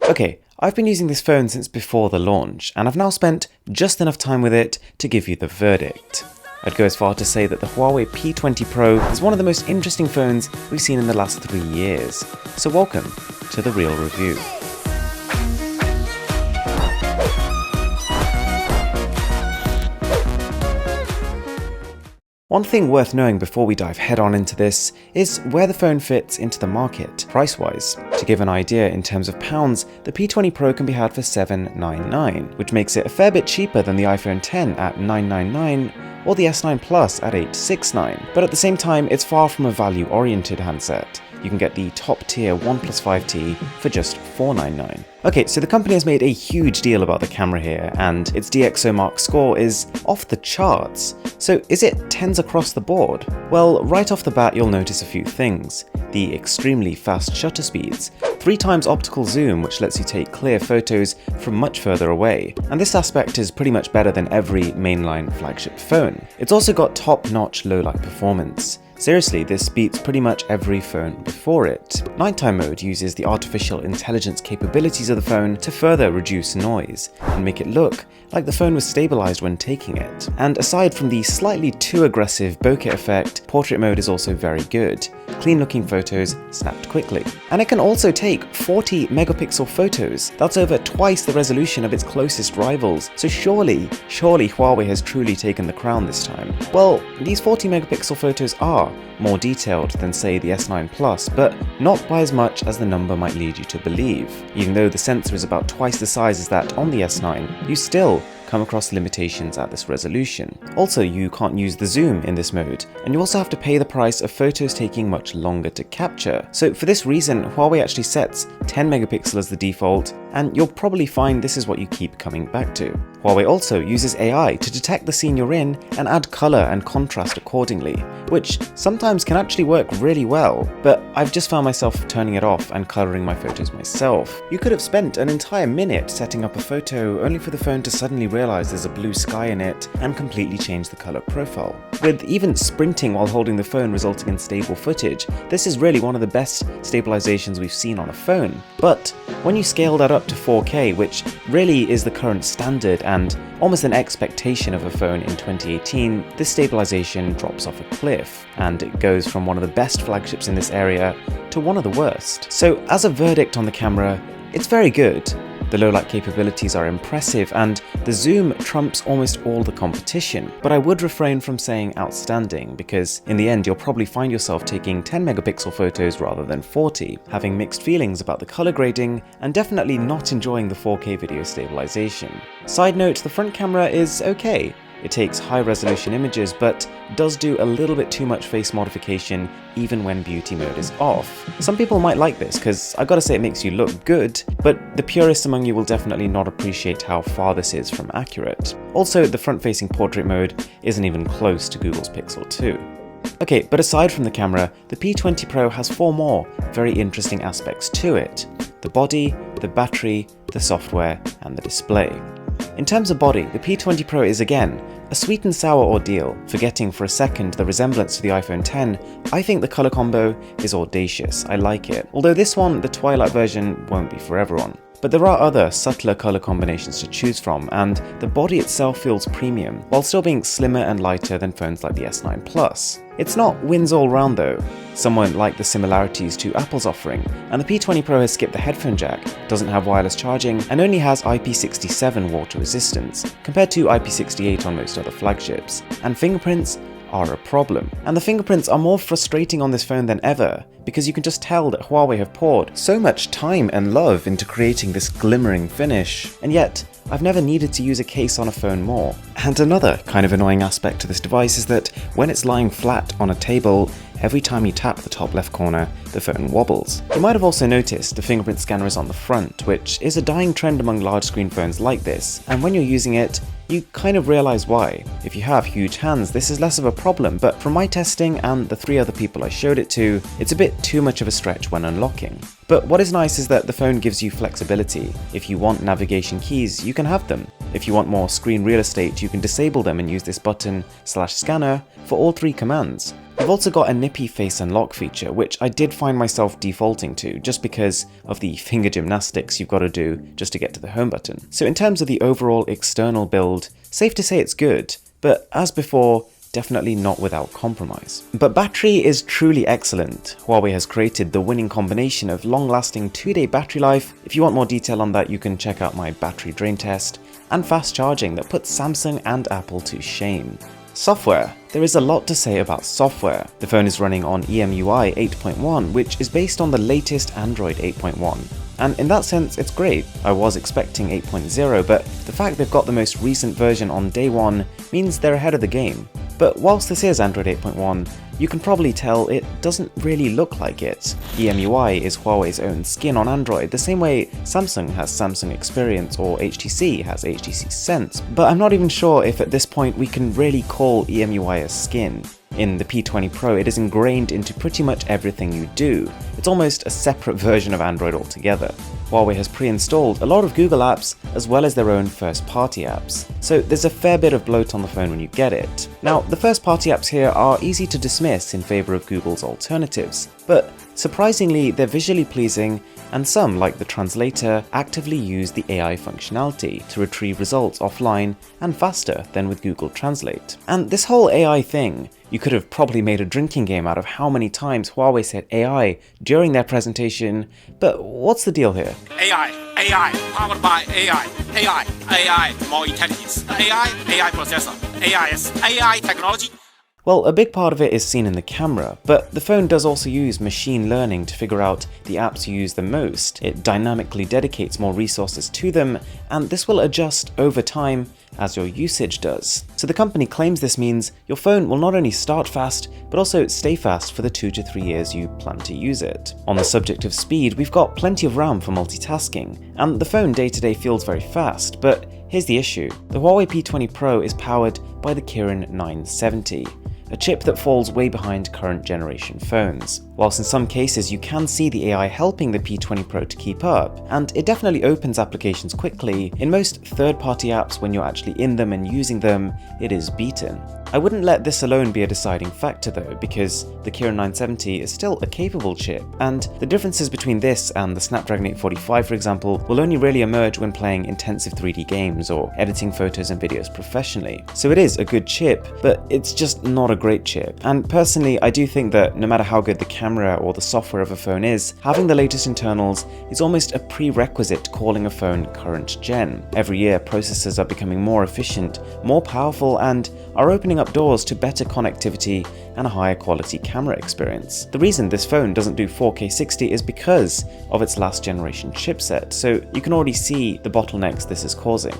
Okay, I've been using this phone since before the launch, and I've now spent just enough time with it to give you the verdict. I'd go as far to say that the Huawei P20 Pro is one of the most interesting phones we've seen in the last 3 years. So welcome to The Real Review. One thing worth knowing before we dive head on into this is where the phone fits into the market, price-wise. To give an idea in terms of pounds, the P20 Pro can be had for $799, which makes it a fair bit cheaper than the iPhone X at $999 or the S9 Plus at $869. But at the same time, it's far from a value-oriented handset. You can get the top-tier OnePlus 5T for just $499. Okay, so the company has made a huge deal about the camera here, and its DxOMark score is off the charts. So is it 10s across the board? Well, right off the bat you'll notice a few things. The extremely fast shutter speeds, 3 times optical zoom which lets you take clear photos from much further away, and this aspect is pretty much better than every mainline flagship phone. It's also got top-notch low-light performance. Seriously, this beats pretty much every phone before it. Nighttime mode uses the artificial intelligence capabilities of the phone to further reduce noise and make it look like the phone was stabilized when taking it. And aside from the slightly too aggressive bokeh effect, portrait mode is also very good. Clean looking photos snapped quickly. And it can also take 40 megapixel photos. That's over twice the resolution of its closest rivals. So surely Huawei has truly taken the crown this time. Well, these 40 megapixel photos are more detailed than say the S9 Plus, but not by as much as the number might lead you to believe. Even though the sensor is about twice the size as that on the S9, you still come across limitations at this resolution. Also, you can't use the zoom in this mode, and you also have to pay the price of photos taking much longer to capture. So for this reason, Huawei actually sets 10 megapixel as the default, and you'll probably find this is what you keep coming back to. Huawei also uses AI to detect the scene you're in and add color and contrast accordingly, which sometimes can actually work really well, but I've just found myself turning it off and coloring my photos myself. You could have spent an entire minute setting up a photo only for the phone to suddenly realize there's a blue sky in it and completely change the color profile. With even sprinting while holding the phone resulting in stable footage, this is really one of the best stabilizations we've seen on a phone. But when you scale that up to 4K, which really is the current standard and almost an expectation of a phone in 2018, this stabilization drops off a cliff, and it goes from one of the best flagships in this area to one of the worst. So as a verdict on the camera, it's very good. The low-light capabilities are impressive, and the zoom trumps almost all the competition. But I would refrain from saying outstanding, because in the end you'll probably find yourself taking 10 megapixel photos rather than 40, having mixed feelings about the color grading, and definitely not enjoying the 4K video stabilization. Side note, the front camera is okay. It takes high-resolution images, but does do a little bit too much face modification even when beauty mode is off. Some people might like this, because I've got to say it makes you look good, but the purists among you will definitely not appreciate how far this is from accurate. Also, the front-facing portrait mode isn't even close to Google's Pixel 2. Okay, but aside from the camera, the P20 Pro has 4 more very interesting aspects to it: the body, the battery, the software, and the display. In terms of body, the P20 Pro is again a sweet and sour ordeal. Forgetting for a second the resemblance to the iPhone X, I think the color combo is audacious. I like it. Although this one, the Twilight version, won't be for everyone. But there are other, subtler color combinations to choose from, and the body itself feels premium, while still being slimmer and lighter than phones like the S9 Plus. It's not wins all round though. Some won't like the similarities to Apple's offering, and the P20 Pro has skipped the headphone jack, doesn't have wireless charging, and only has IP67 water resistance, compared to IP68 on most other flagships. And fingerprints are a problem. And the fingerprints are more frustrating on this phone than ever, because you can just tell that Huawei have poured so much time and love into creating this glimmering finish, and yet I've never needed to use a case on a phone more. And another kind of annoying aspect to this device is that when it's lying flat on a table, every time you tap the top left corner, the phone wobbles. You might have also noticed the fingerprint scanner is on the front, which is a dying trend among large screen phones like this, and when you're using it, you kind of realize why. If you have huge hands, this is less of a problem, but from my testing and the 3 other people I showed it to, it's a bit too much of a stretch when unlocking. But what is nice is that the phone gives you flexibility. If you want navigation keys, you can have them. If you want more screen real estate, you can disable them and use this button/scanner for all 3 commands. You've also got a nippy face unlock feature, which I did find myself defaulting to just because of the finger gymnastics you've got to do just to get to the home button. So in terms of the overall external build, safe to say it's good, but as before, definitely not without compromise. But battery is truly excellent. Huawei has created the winning combination of long-lasting 2-day battery life. If you want more detail on that, you can check out my battery drain test, and fast charging that puts Samsung and Apple to shame. Software. There is a lot to say about software. The phone is running on EMUI 8.1, which is based on the latest Android 8.1. And in that sense, it's great. I was expecting 8.0, but the fact they've got the most recent version on day one means they're ahead of the game. But whilst this is Android 8.1, you can probably tell it doesn't really look like it. EMUI is Huawei's own skin on Android, the same way Samsung has Samsung Experience or HTC has HTC Sense, but I'm not even sure if at this point we can really call EMUI a skin. In the P20 Pro, it is ingrained into pretty much everything you do. It's almost a separate version of Android altogether. Huawei has pre-installed a lot of Google apps as well as their own first-party apps, so there's a fair bit of bloat on the phone when you get it. Now, the first-party apps here are easy to dismiss in favor of Google's alternatives, but surprisingly they're visually pleasing, and some, like the translator, actively use the AI functionality to retrieve results offline and faster than with Google Translate. And this whole AI thing, you could have probably made a drinking game out of how many times Huawei said AI during their presentation, but what's the deal here? AI, powered by AI, more intelligence, AI processor, AI technology. Well, a big part of it is seen in the camera, but the phone does also use machine learning to figure out the apps you use the most. It dynamically dedicates more resources to them, and this will adjust over time as your usage does. So the company claims this means your phone will not only start fast, but also stay fast for the 2 to 3 years you plan to use it. On the subject of speed, we've got plenty of RAM for multitasking, and the phone day to day feels very fast, but here's the issue. The Huawei P20 Pro is powered by the Kirin 970. A chip that falls way behind current generation phones. Whilst in some cases you can see the AI helping the P20 Pro to keep up, and it definitely opens applications quickly, in most third-party apps when you're actually in them and using them, it is beaten. I wouldn't let this alone be a deciding factor though, because the Kirin 970 is still a capable chip, and the differences between this and the Snapdragon 845 for example will only really emerge when playing intensive 3D games or editing photos and videos professionally. So it is a good chip, but it's just not a great chip, and personally I do think that no matter how good the camera or the software of a phone is, having the latest internals is almost a prerequisite to calling a phone current gen. Every year processors are becoming more efficient, more powerful, and are opening up doors to better connectivity and a higher quality camera experience. The reason this phone doesn't do 4K 60 is because of its last generation chipset, so you can already see the bottlenecks this is causing.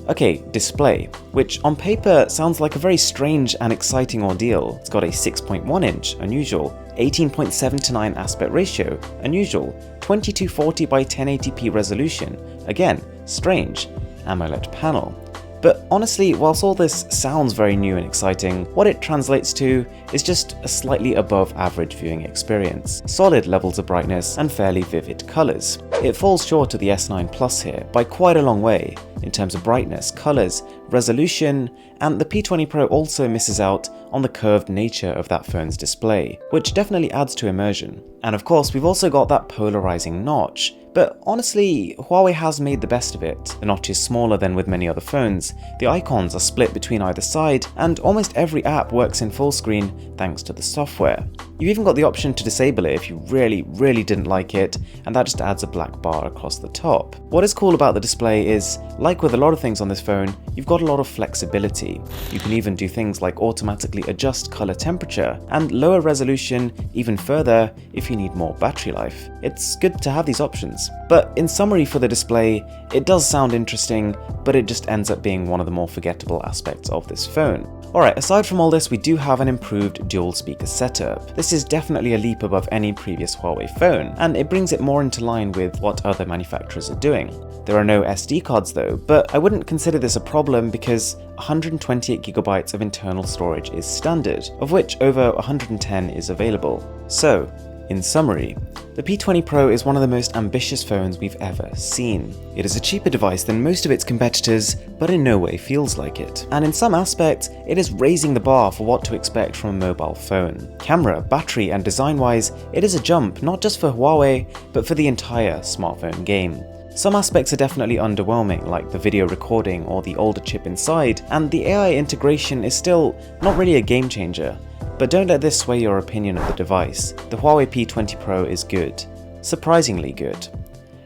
Okay, display, which on paper sounds like a very strange and exciting ordeal. It's got a 6.1 inch, unusual, 18.7:9 aspect ratio, unusual, 2240 by 1080p resolution, again, strange, AMOLED panel. But honestly, whilst all this sounds very new and exciting, what it translates to is just a slightly above average viewing experience, solid levels of brightness and fairly vivid colours. It falls short of the S9 Plus here by quite a long way in terms of brightness, colours, resolution, and the P20 Pro also misses out on the curved nature of that phone's display, which definitely adds to immersion. And of course, we've also got that polarizing notch, but honestly, Huawei has made the best of it. The notch is smaller than with many other phones, the icons are split between either side, and almost every app works in full screen thanks to the software. You've even got the option to disable it if you really didn't like it, and that just adds a black bar across the top. What is cool about the display is, like with a lot of things on this phone, you've got a lot of flexibility. You can even do things like automatically adjust color temperature and lower resolution even further if you need more battery life. It's good to have these options. But in summary for the display, it does sound interesting, but it just ends up being one of the more forgettable aspects of this phone. Alright, aside from all this, we do have an improved dual speaker setup. This is definitely a leap above any previous Huawei phone, and it brings it more into line with what other manufacturers are doing. There are no SD cards though, but I wouldn't consider this a problem because 128GB of internal storage is standard, of which over 110 is available. So, In summary, the P20 Pro is one of the most ambitious phones we've ever seen. It is a cheaper device than most of its competitors, but in no way feels like it. And in some aspects, it is raising the bar for what to expect from a mobile phone. Camera, battery, and design-wise, it is a jump not just for Huawei, but for the entire smartphone game. Some aspects are definitely underwhelming, like the video recording or the older chip inside, and the AI integration is still not really a game changer. But don't let this sway your opinion of the device. The Huawei P20 Pro is good. Surprisingly good.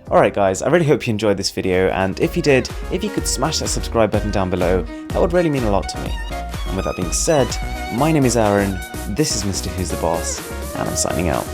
Alright guys, I really hope you enjoyed this video, and if you did, if you could smash that subscribe button down below, that would really mean a lot to me. And with that being said, my name is Aaron, this is Mr. Who's the Boss, and I'm signing out.